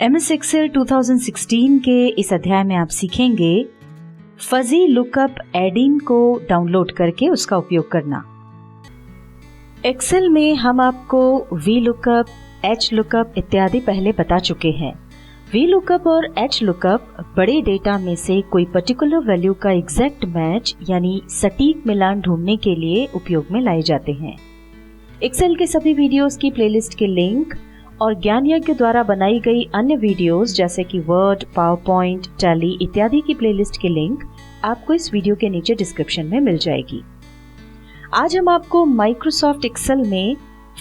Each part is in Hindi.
MS Excel 2016 के इस अध्याय में आप सीखेंगे फजी लुकअप एडिन को डाउनलोड करके उसका उपयोग करना। एक्सेल में हम आपको VLOOKUP, HLOOKUP इत्यादि पहले बता चुके हैं। VLOOKUP और HLOOKUP बड़े डेटा में से कोई पर्टिकुलर वैल्यू का एग्जैक्ट मैच यानी सटीक मिलान ढूंढने के लिए उपयोग में लाए जाते हैं। एक्सेल के सभी वीडियोस की प्लेलिस्ट के लिंक और ज्ञान यज्ञ द्वारा बनाई गई अन्य वीडियोस जैसे कि वर्ड, पावरपॉइंट, टैली इत्यादि की प्लेलिस्ट के लिंक आपको इस वीडियो के नीचे डिस्क्रिप्शन में मिल जाएगी। आज हम आपको माइक्रोसॉफ्ट एक्सेल में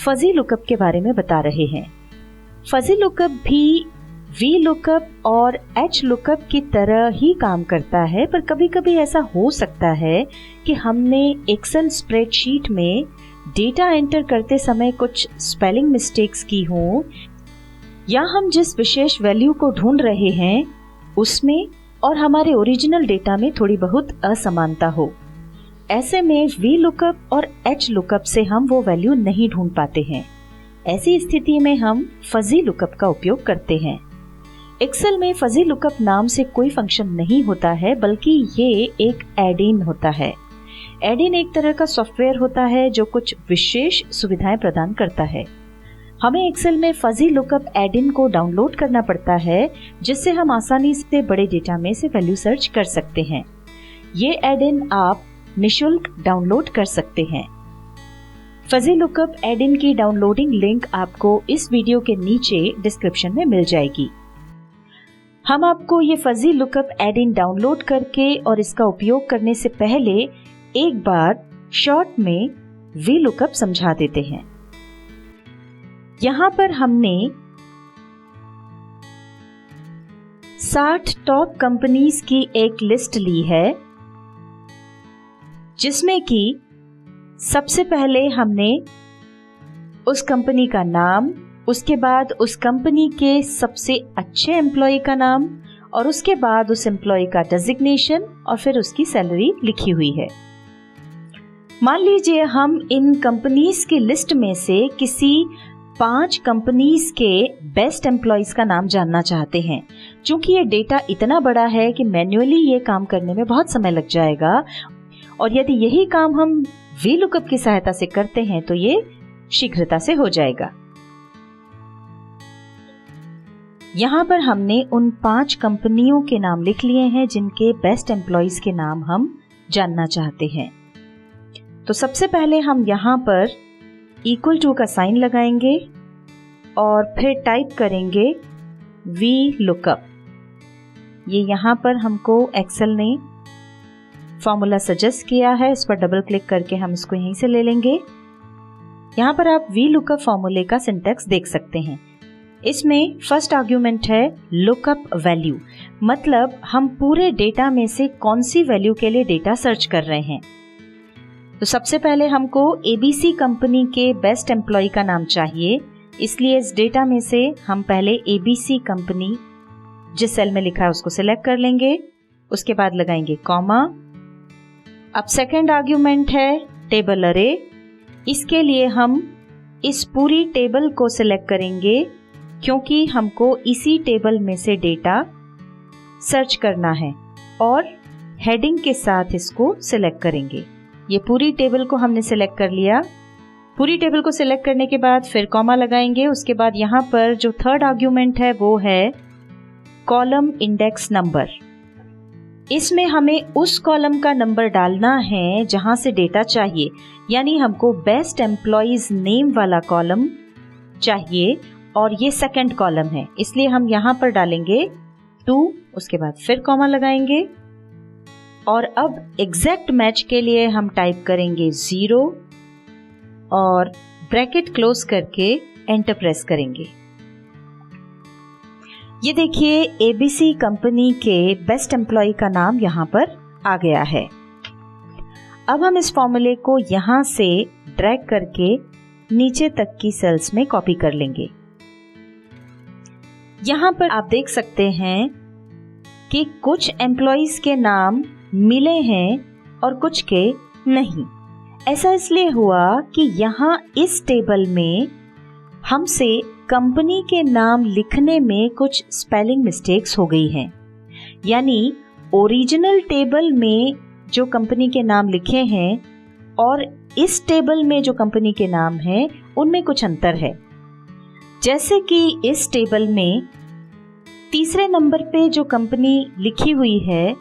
फजी लुकअप के बारे में बता रहे हैं। फजी लुकअप भी VLOOKUP और HLOOKUP की तरह ही काम करता है, पर कभी-कभी ऐसा हो सकता है कि हमने एक्सेल स्प्रेडशीट में डेटा एंटर करते समय कुछ स्पेलिंग मिस्टेक्स की हों या हम जिस विशेष वैल्यू को ढूंढ रहे हैं उसमें और हमारे ओरिजिनल डेटा में थोड़ी बहुत असमानता हो। ऐसे में VLOOKUP और HLOOKUP से हम वो वैल्यू नहीं ढूंढ पाते हैं। ऐसी स्थिति में हम फजी लुकअप का उपयोग करते हैं। एक्सेल में फजी लुकअप नाम से कोई फंक्शन नहीं होता है, बल्कि ये एक एड-इन होता है। एड-इन एक तरह का सॉफ्टवेयर होता है जो कुछ विशेष सुविधाएं प्रदान करता है। हमें एक्सेल में फजी लुकअप एड-इन को डाउनलोड करना पड़ता है, जिससे हम आसानी से बड़े डेटा में से वैल्यू सर्च कर सकते हैं। ये एड-इन आप निःशुल्क डाउनलोड कर सकते हैं। फजी लुकअप एड-इन की डाउनलोडिंग लिंक आपको इस वीडियो के नीचे डिस्क्रिप्शन में मिल जाएगी। हम आपको ये फजी लुकअप एड-इन डाउनलोड करके और इसका उपयोग करने से पहले एक बार शॉर्ट में VLOOKUP समझा देते हैं। यहां पर हमने 60 टॉप कंपनीज की एक लिस्ट ली है, जिसमें कि सबसे पहले हमने उस कंपनी का नाम, उसके बाद उस कंपनी के सबसे अच्छे एम्प्लॉय का नाम और उसके बाद उस एम्प्लॉय का डेजिग्नेशन और फिर उसकी सैलरी लिखी हुई है। मान लीजिए हम इन कंपनीज की लिस्ट में से किसी 5 कंपनीज के बेस्ट एम्प्लॉयज का नाम जानना चाहते हैं। क्योंकि ये डेटा इतना बड़ा है कि मैन्युअली ये काम करने में बहुत समय लग जाएगा, और यदि यही काम हम VLOOKUP की सहायता से करते हैं तो ये शीघ्रता से हो जाएगा। यहाँ पर हमने उन 5 कंपनियों के नाम लिख लिए हैं जिनके बेस्ट एम्प्लॉयज के नाम हम जानना चाहते हैं। तो सबसे पहले हम यहाँ पर इक्वल टू का साइन लगाएंगे और फिर टाइप करेंगे VLOOKUP। ये यहाँ पर हमको एक्सेल ने फॉर्मूला सजेस्ट किया है, इस पर डबल क्लिक करके हम इसको यहीं से ले लेंगे। यहाँ पर आप VLOOKUP फॉर्मूले का सिंटैक्स देख सकते हैं। इसमें फर्स्ट आर्ग्यूमेंट है लुकअप वैल्यू, मतलब हम पूरे डेटा में से कौन सी वैल्यू के लिए डेटा सर्च कर रहे हैं। तो सबसे पहले हमको ABC कंपनी के बेस्ट एम्प्लॉय का नाम चाहिए, इसलिए इस डेटा में से हम पहले ABC कंपनी जिस सेल में लिखा है उसको सिलेक्ट कर लेंगे, उसके बाद लगाएंगे कॉमा। अब सेकंड आर्ग्यूमेंट है टेबल अरे, इसके लिए हम इस पूरी टेबल को सिलेक्ट करेंगे क्योंकि हमको इसी टेबल में से डेटा सर्च करना है, और हेडिंग के साथ इसको सिलेक्ट करेंगे। ये पूरी टेबल को हमने सिलेक्ट कर लिया। पूरी टेबल को सिलेक्ट करने के बाद फिर कॉमा लगाएंगे। उसके बाद यहाँ पर जो थर्ड आर्ग्यूमेंट है वो है कॉलम इंडेक्स नंबर। इसमें हमें उस कॉलम का नंबर डालना है जहां से डेटा चाहिए, यानी हमको बेस्ट एम्प्लॉयज नेम वाला कॉलम चाहिए और ये सेकंड कॉलम है, इसलिए हम यहाँ पर डालेंगे 2, उसके बाद फिर कॉमा लगाएंगे और अब एग्जैक्ट मैच के लिए हम टाइप करेंगे 0 और ब्रैकेट क्लोज करके एंटर प्रेस करेंगे। ये देखिए ABC कंपनी के बेस्ट एम्प्लॉय का नाम यहाँ पर आ गया है। अब हम इस फॉर्मूले को यहाँ से ड्रैग करके नीचे तक की सेल्स में कॉपी कर लेंगे। यहाँ पर आप देख सकते हैं कि कुछ एम्प्लॉयज के नाम मिले हैं और कुछ के नहीं। ऐसा इसलिए हुआ कि यहाँ इस टेबल में हमसे कंपनी के नाम लिखने में कुछ स्पेलिंग मिस्टेक्स हो गई हैं। यानी ओरिजिनल टेबल में जो कंपनी के नाम लिखे हैं और इस टेबल में जो कंपनी के नाम हैं उनमें कुछ अंतर है। जैसे कि इस टेबल में तीसरे नंबर पे जो कंपनी लिखी हुई है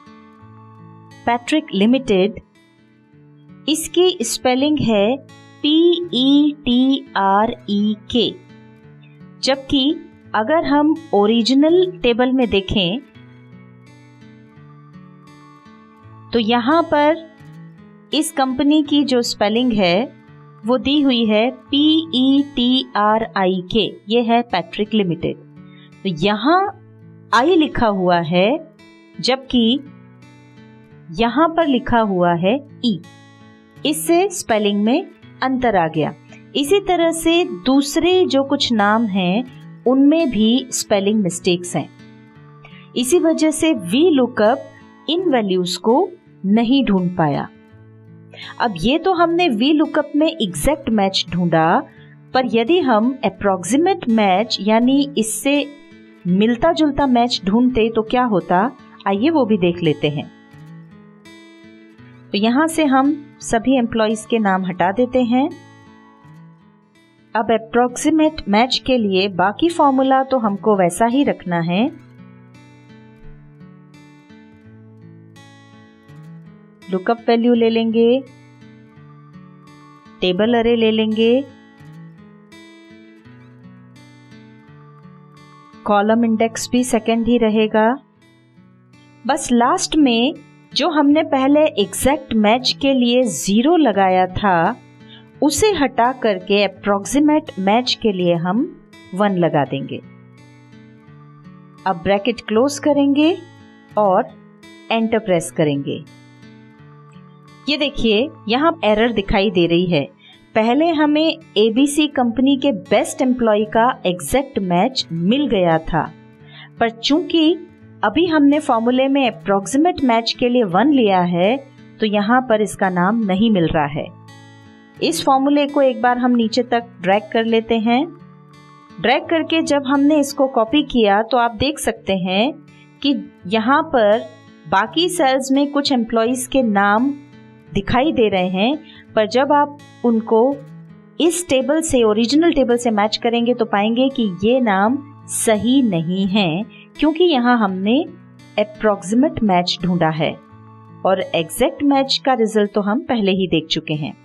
पैट्रिक लिमिटेड, इसकी स्पेलिंग है PETREK, जबकि अगर हम ओरिजिनल टेबल में देखें तो यहाँ पर इस कंपनी की जो स्पेलिंग है वो दी हुई है PETRIK, ये है पैट्रिक लिमिटेड। तो यहाँ आई लिखा हुआ है जबकि यहाँ पर लिखा हुआ है ई, इससे स्पेलिंग में अंतर आ गया। इसी तरह से दूसरे जो कुछ नाम हैं उनमें भी स्पेलिंग मिस्टेक्स हैं। इसी वजह से VLOOKUP इन वैल्यूज को नहीं ढूंढ पाया। अब ये तो हमने VLOOKUP में एग्जैक्ट मैच ढूंढा, पर यदि हम अप्रॉक्सिमेट मैच यानी इससे मिलता जुलता मैच ढूंढते तो क्या होता, आइए वो भी देख लेते हैं। तो यहां से हम सभी एम्प्लॉइज के नाम हटा देते हैं। अब अप्रॉक्सिमेट मैच के लिए बाकी फॉर्मूला तो हमको वैसा ही रखना है। लुकअप वैल्यू ले लेंगे, टेबल अरे ले लेंगे, कॉलम इंडेक्स भी सेकंड ही रहेगा। बस लास्ट में जो हमने पहले एग्जैक्ट मैच के लिए 0 लगाया था उसे हटा करके अप्रॉक्सिमेट मैच के लिए हम 1 लगा देंगे। अब ब्रैकेट क्लोज करेंगे और एंटर प्रेस करेंगे। ये देखिए यहाँ एरर दिखाई दे रही है। पहले हमें ABC कंपनी के बेस्ट एम्प्लॉय का एग्जैक्ट मैच मिल गया था, पर चूंकि अभी हमने फॉर्मूले में अप्रॉक्सिमेट मैच के लिए 1 लिया है तो यहाँ पर इसका नाम नहीं मिल रहा है। इस फॉर्मूले को एक बार हम नीचे तक ड्रैग कर लेते हैं। ड्रैग करके जब हमने इसको कॉपी किया तो आप देख सकते हैं कि यहाँ पर बाकी सेल्स में कुछ एम्प्लॉइज के नाम दिखाई दे रहे हैं, पर जब आप उनको इस टेबल से, ओरिजिनल टेबल से मैच करेंगे तो पाएंगे कि ये नाम सही नहीं है, क्योंकि यहाँ हमने अप्रॉक्सिमेट मैच ढूंढा है और एग्जैक्ट मैच का रिजल्ट तो हम पहले ही देख चुके हैं।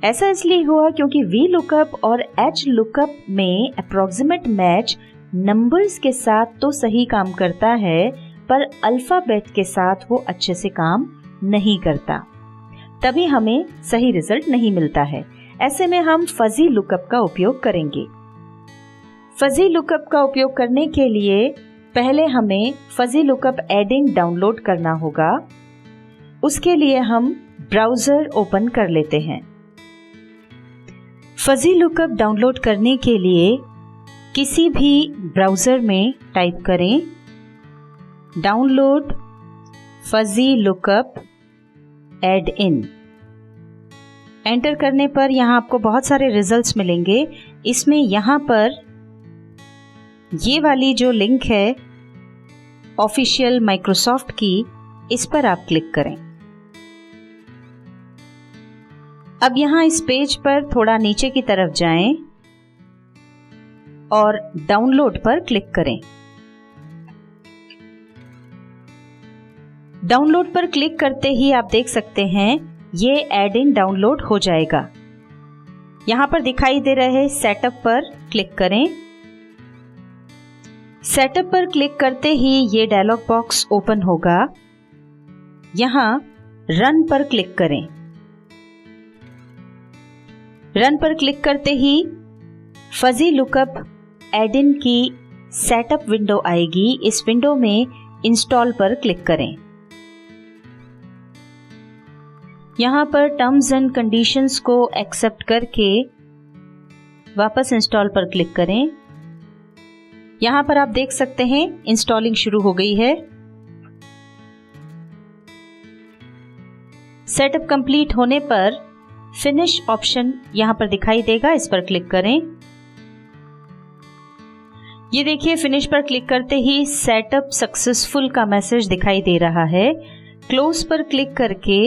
ऐसा इसलिए हुआ क्योंकि VLOOKUP और HLOOKUP में अप्रॉक्सिमेट मैच नंबर्स के साथ तो सही काम करता है, पर अल्फाबेट के साथ वो अच्छे से काम नहीं करता, तभी हमें सही रिजल्ट नहीं मिलता है। ऐसे में हम फजी लुकअप का उपयोग करेंगे। फजी लुकअप का उपयोग करने के लिए पहले हमें फजी लुकअप एडिंग डाउनलोड करना होगा। उसके लिए हम ब्राउजर ओपन कर लेते हैं। फजी लुकअप डाउनलोड करने के लिए किसी भी ब्राउजर में टाइप करें डाउनलोड फजी लुकअप एड इन। एंटर करने पर यहाँ आपको बहुत सारे रिजल्ट्स मिलेंगे। इसमें यहाँ पर ये वाली जो लिंक है ऑफिशियल माइक्रोसॉफ्ट की, इस पर आप क्लिक करें। अब यहाँ इस पेज पर थोड़ा नीचे की तरफ जाएं और डाउनलोड पर क्लिक करें। डाउनलोड पर क्लिक करते ही आप देख सकते हैं ये एड इन डाउनलोड हो जाएगा। यहां पर दिखाई दे रहे सेटअप पर क्लिक करें। सेटअप पर क्लिक करते ही ये डायलॉग बॉक्स ओपन होगा। यहां रन पर क्लिक करें। रन पर क्लिक करते ही फजी लुकअप एड इन की सेटअप विंडो आएगी। इस विंडो में इंस्टॉल पर क्लिक करें। यहाँ पर टर्म्स एंड कंडीशंस को एक्सेप्ट करके वापस इंस्टॉल पर क्लिक करें। यहाँ पर आप देख सकते हैं इंस्टॉलिंग शुरू हो गई है। सेटअप कंप्लीट होने पर फिनिश ऑप्शन यहाँ पर दिखाई देगा, इस पर क्लिक करें। ये देखिए फिनिश पर क्लिक करते ही सेटअप सक्सेसफुल का मैसेज दिखाई दे रहा है। क्लोज पर क्लिक करके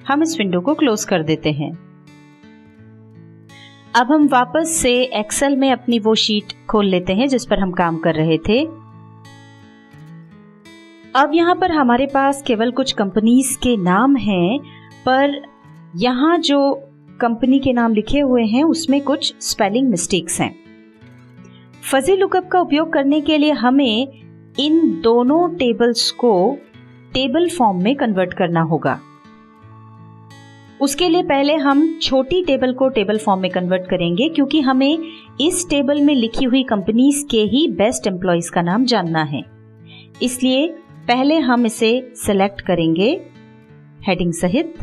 हम इस विंडो को क्लोज कर देते हैं। अब हम वापस से एक्सेल में अपनी वो शीट खोल लेते हैं जिस पर हम काम कर रहे थे। अब यहाँ पर हमारे पास केवल कुछ कंपनीज के नाम हैं, पर यहाँ जो कंपनी के नाम लिखे हुए हैं उसमें कुछ स्पेलिंग मिस्टेक्स हैं। फजी लुकअप का उपयोग करने के लिए हमें इन दोनों टेबल्स को टेबल फॉर्म में कन्वर्ट करना होगा। उसके लिए पहले हम छोटी टेबल को टेबल फॉर्म में कन्वर्ट करेंगे, क्योंकि हमें इस टेबल में लिखी हुई कंपनीज के ही बेस्ट एम्प्लॉइज का नाम जानना है। इसलिए पहले हम इसे सिलेक्ट करेंगे हेडिंग सहित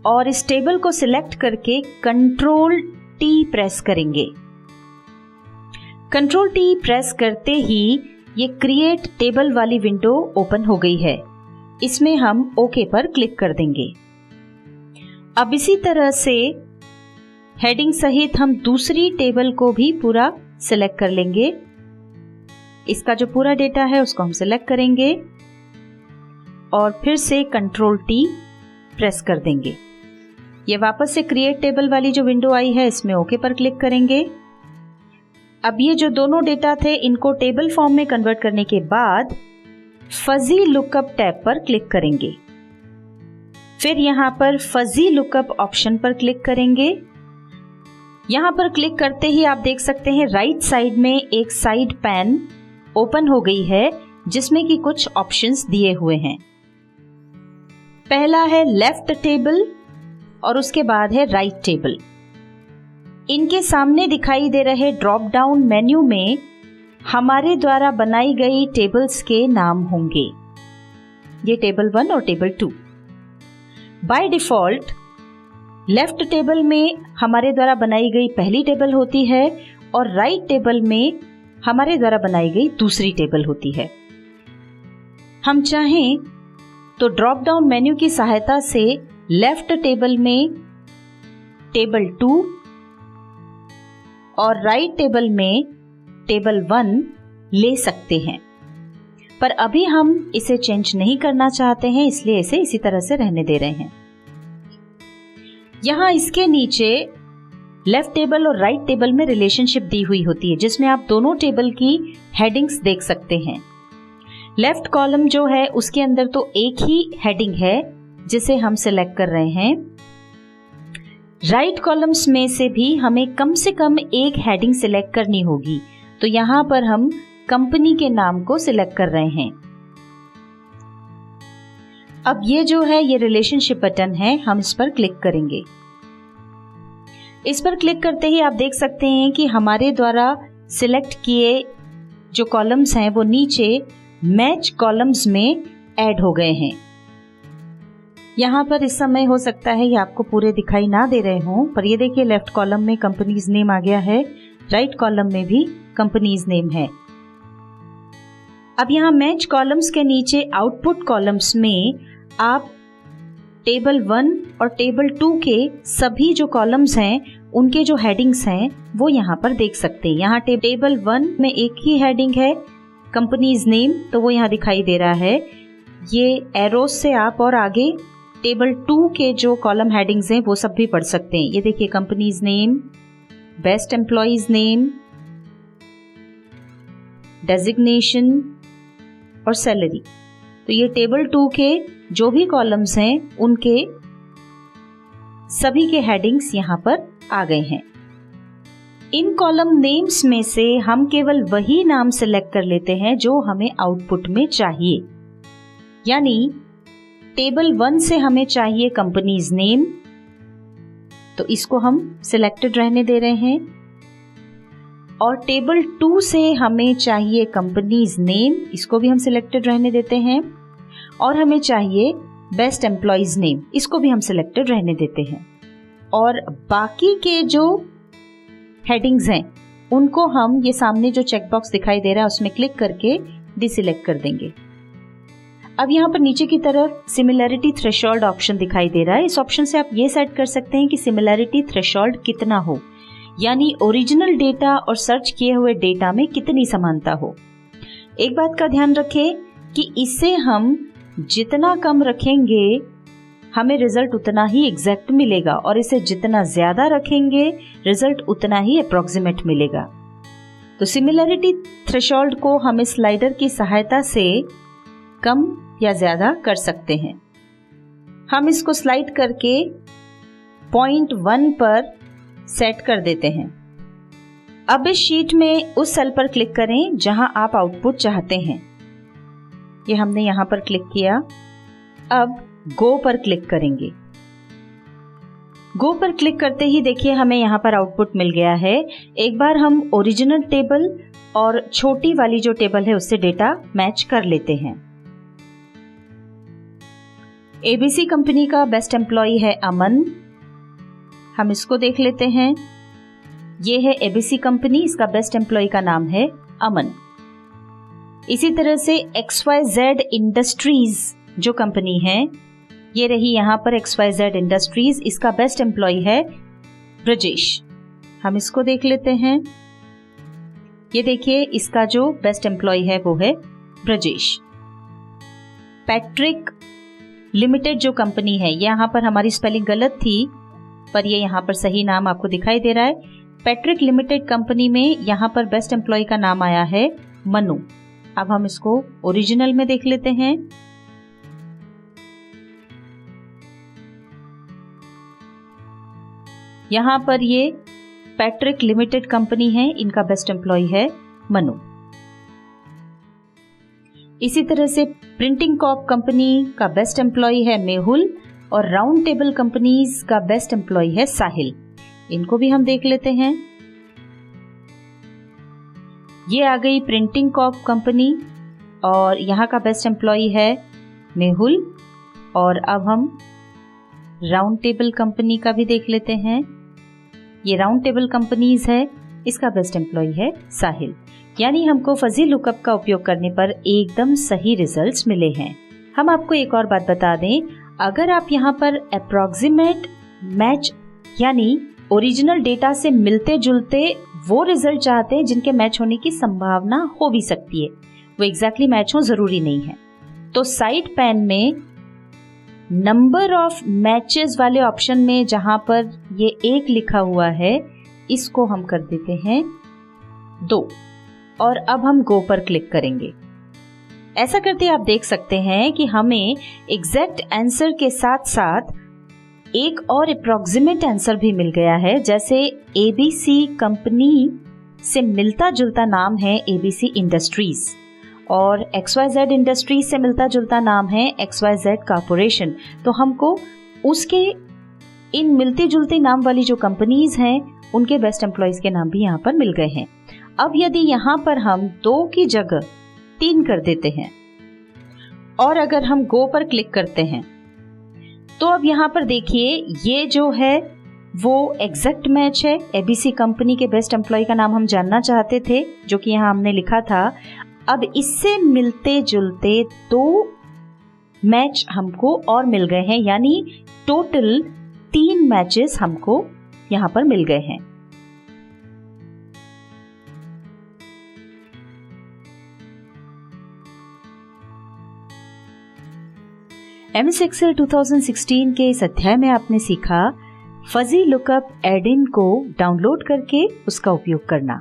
और इस टेबल को सिलेक्ट करके कंट्रोल टी प्रेस करेंगे। कंट्रोल टी प्रेस करते ही ये क्रिएट टेबल वाली विंडो ओपन हो गई है। इसमें हम ओके पर क्लिक कर देंगे। अब इसी तरह से हेडिंग सहित हम दूसरी टेबल को भी पूरा सिलेक्ट कर लेंगे। इसका जो पूरा डेटा है उसको हम सिलेक्ट करेंगे और फिर से कंट्रोल टी प्रेस कर देंगे। ये वापस से क्रिएट टेबल वाली जो विंडो आई है इसमें ओके पर क्लिक करेंगे। अब ये जो दोनों डेटा थे इनको टेबल फॉर्म में कन्वर्ट करने के बाद फजी लुकअप टैब पर क्लिक करेंगे। फिर यहाँ पर फजी लुकअप ऑप्शन पर क्लिक करेंगे। यहाँ पर क्लिक करते ही आप देख सकते हैं राइट साइड में एक साइड पैन ओपन हो गई है जिसमें कि कुछ ऑप्शंस दिए हुए हैं। पहला है लेफ्ट टेबल और उसके बाद है राइट टेबल। इनके सामने दिखाई दे रहे ड्रॉप डाउन मेन्यू में हमारे द्वारा बनाई गई टेबल्स के नाम होंगे। ये टेबल 1 और table 2। By default left table में हमारे द्वारा बनाई गई पहली टेबल होती है और राइट टेबल में हमारे द्वारा बनाई गई दूसरी टेबल होती है। हम चाहें तो ड्रॉप डाउन मेन्यू की सहायता से लेफ्ट टेबल में टेबल 2 और राइट टेबल में टेबल 1 ले सकते हैं, पर अभी हम इसे चेंज नहीं करना चाहते हैं, इसलिए इसे इसी तरह से रहने दे रहे हैं। यहाँ इसके नीचे लेफ्ट टेबल और राइट टेबल में रिलेशनशिप दी हुई होती है जिसमें आप दोनों टेबल की हेडिंग्स देख सकते हैं। लेफ्ट कॉलम जो है उसके अंदर तो एक ही हेडिंग है जिसे हम सिलेक्ट कर रहे हैं। राइट कॉलम्स में से भी हमें कम से कम एक हेडिंग सिलेक्ट करनी होगी, तो यहाँ पर हम कंपनी के नाम को सिलेक्ट कर रहे हैं। अब ये जो है ये रिलेशनशिप बटन है, हम इस पर क्लिक करेंगे। इस पर क्लिक करते ही आप देख सकते हैं कि हमारे द्वारा सिलेक्ट किए जो कॉलम्स हैं वो नीचे मैच कॉलम्स में ऐड हो गए हैं। यहाँ पर इस समय हो सकता है ये आपको पूरे दिखाई ना दे रहे हों, पर ये देखिए लेफ्ट कॉलम में कंपनीज नेम आ गया है, राइट कॉलम में भी कंपनीज नेम है। अब यहाँ मैच कॉलम्स के नीचे आउटपुट कॉलम्स में आप टेबल 1 और टेबल 2 के सभी जो कॉलम्स हैं उनके जो हेडिंग्स हैं वो यहाँ पर देख सकते हैं। यहाँ टेबल 1 में एक ही हेडिंग है कंपनीज नेम, तो वो यहाँ दिखाई दे रहा है। ये एरोज से आप और आगे टेबल 2 के जो कॉलम हेडिंग्स हैं वो सब भी पढ़ सकते हैं। ये देखिए companies name, best employees name, designation और सैलरी। तो ये टेबल 2 के जो भी कॉलम्स हैं उनके सभी के हेडिंग्स यहाँ पर आ गए हैं। इन कॉलम नेम्स में से हम केवल वही नाम सिलेक्ट कर लेते हैं जो हमें आउटपुट में चाहिए। यानी टेबल 1 से हमें चाहिए कंपनीज नेम, तो इसको हम सिलेक्टेड रहने दे रहे हैं, और टेबल 2 से हमें चाहिए कंपनीज नेम, इसको भी हम सिलेक्टेड रहने देते हैं, और हमें चाहिए बेस्ट एम्प्लॉइज नेम, इसको भी हम सिलेक्टेड रहने देते हैं। और बाकी के जो हेडिंग्स हैं उनको हम ये सामने जो चेकबॉक्स दिखाई दे रहा है उसमें क्लिक करके डिसिलेक्ट कर देंगे। अब यहाँ पर नीचे की तरफ सिमिलैरिटी थ्रेशोल्ड ऑप्शन दिखाई दे रहा है। इस ऑप्शन से आप ये सेट कर सकते हैं कि सिमिलैरिटी थ्रेशोल्ड कितना हो, यानी ओरिजिनल डेटा और सर्च किए हुए डेटा में कितनी समानता हो। एक बात का ध्यान रखें कि इसे हम जितना कम रखेंगे हमें रिजल्ट उतना ही एग्जैक्ट मिलेगा और इसे जितना ज्यादा रखेंगे रिजल्ट उतना ही अप्रोक्सीमेट मिलेगा। तो सिमिलरिटी थ्रेशोल्ड को हम इस स्लाइडर की सहायता से कम या ज्यादा कर सकते हैं। हम इसको स्लाइड करके 0.1 पर सेट कर देते हैं। अब इस शीट में उस सेल पर क्लिक करें जहां आप आउटपुट चाहते हैं। ये हमने यहां पर क्लिक किया। अब गो पर क्लिक करेंगे। गो पर क्लिक करते ही देखिए हमें यहां पर आउटपुट मिल गया है। एक बार हम ओरिजिनल टेबल और छोटी वाली जो टेबल है उससे डेटा मैच कर लेते हैं। एबीसी कंपनी का बेस्ट एम्प्लॉय है अमन। हम इसको देख लेते हैं। ये है एबीसी कंपनी, इसका बेस्ट एम्प्लॉय का नाम है अमन। इसी तरह से XYZ इंडस्ट्रीज जो कंपनी है, ये रही यहां पर XYZ इंडस्ट्रीज, इसका बेस्ट एम्प्लॉय है ब्रजेश। हम इसको देख लेते हैं। ये देखिए इसका जो बेस्ट एम्प्लॉय है वो है ब्रजेश। पैट्रिक लिमिटेड जो कंपनी है, यहाँ पर हमारी स्पेलिंग गलत थी पर ये यहाँ पर सही नाम आपको दिखाई दे रहा है। पैट्रिक लिमिटेड कंपनी में यहाँ पर बेस्ट एम्प्लॉय का नाम आया है मनु। अब हम इसको ओरिजिनल में देख लेते हैं। यहाँ पर ये पैट्रिक लिमिटेड कंपनी है, इनका बेस्ट एम्प्लॉय है मनु। इसी तरह से प्रिंटिंग कॉर्प कंपनी का बेस्ट एम्प्लॉय है मेहुल और राउंड टेबल कंपनीज का बेस्ट एम्प्लॉय है साहिल। इनको भी हम देख लेते हैं। ये आ गई प्रिंटिंग कॉर्प कंपनी और यहाँ का बेस्ट एम्प्लॉय है मेहुल। और अब हम राउंड टेबल कंपनी का भी देख लेते हैं। ये राउंड टेबल कंपनीज है, इसका बेस्ट एम्प्लॉय है साहिल। यानी हमको फजी लुकअप का उपयोग करने पर एकदम सही रिजल्ट्स मिले हैं। हम आपको एक और बात बता दें, अगर आप यहाँ पर अप्रॉक्सीमेट मैच यानी ओरिजिनल डेटा से मिलते जुलते वो रिजल्ट चाहते हैं जिनके मैच होने की संभावना हो भी सकती है, वो एग्जैक्टली मैच हो जरूरी नहीं है, तो साइड पैन में नंबर ऑफ मैचेस वाले ऑप्शन में जहां पर ये 1 लिखा हुआ है इसको हम कर देते हैं 2 और अब हम गो पर क्लिक करेंगे। ऐसा करते आप देख सकते हैं कि हमें एग्जैक्ट आंसर के साथ साथ एक और अप्रॉक्सीमेट आंसर भी मिल गया है। जैसे एबीसी कंपनी से मिलता जुलता नाम है एबीसी इंडस्ट्रीज और XYZ इंडस्ट्रीज से मिलता जुलता नाम है XYZ कॉर्पोरेशन। तो हमको उसके इन मिलते जुलते नाम वाली जो कंपनीज हैं उनके बेस्ट एम्प्लॉयज के नाम भी यहाँ पर मिल गए हैं। अब यदि यहाँ पर हम 2 की जगह 3 कर देते हैं और अगर हम गो पर क्लिक करते हैं तो अब यहाँ पर देखिए ये जो है वो एग्जैक्ट मैच है। एबीसी कंपनी के बेस्ट एम्प्लॉय का नाम हम जानना चाहते थे जो कि यहाँ हमने लिखा था। अब इससे मिलते जुलते 2 मैच हमको और मिल गए हैं, यानी टोटल 3 मैचेस हमको यहाँ पर मिल गए हैं। MS Excel 2016 के इस अध्याय में आपने सीखा फजी लुकअप एड इन को डाउनलोड करके उसका उपयोग करना।